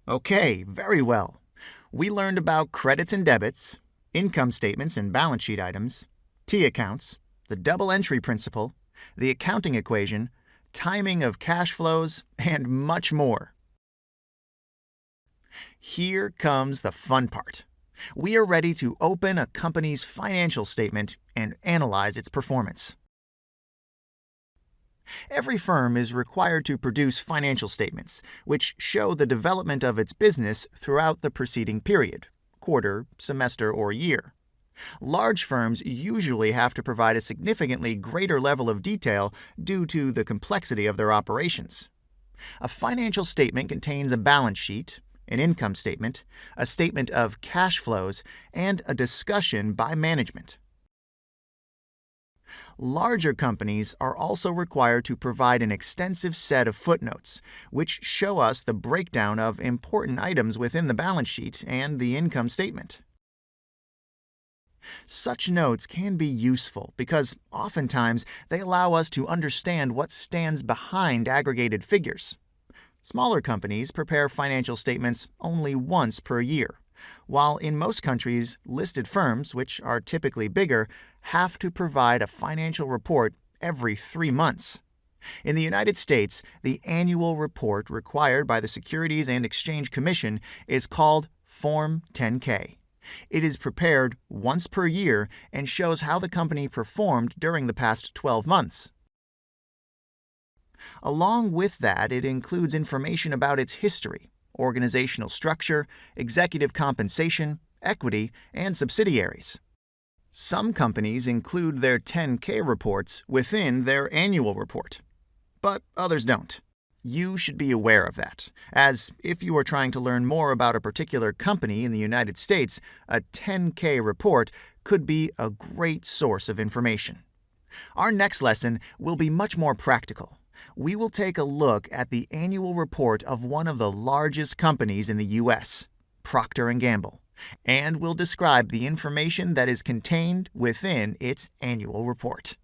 Okay, very well. We learned about credits and debits, income statements and balance sheet items, T accounts, the double entry principle, the accounting equation, timing of cash flows, and much more. Here comes the fun part. We are ready to open a company's financial statement and analyze its performance. Every firm is required to produce financial statements, which show the development of its business throughout the preceding period, quarter, semester, or year. Large firms usually have to provide a significantly greater level of detail due to the complexity of their operations. A financial statement contains a balance sheet, an income statement, a statement of cash flows, and a discussion by management. Larger companies are also required to provide an extensive set of footnotes, which show us the breakdown of important items within the balance sheet and the income statement. Such notes can be useful because oftentimes they allow us to understand what stands behind aggregated figures. Smaller companies prepare financial statements only once per year, while in most countries, listed firms, which are typically bigger, have to provide a financial report every 3 months. In the United States, the annual report required by the Securities and Exchange Commission is called Form 10-K. It is prepared once per year and shows how the company performed during the past 12 months. Along with that, it includes information about its history, organizational structure, executive compensation, equity, and subsidiaries. Some companies include their 10-K reports within their annual report, but others don't. You should be aware of that, as if you are trying to learn more about a particular company in the United States, a 10-K report could be a great source of information. Our next lesson will be much more practical. We will take a look at the annual report of one of the largest companies in the U.S., Procter & Gamble, and we'll describe the information that is contained within its annual report.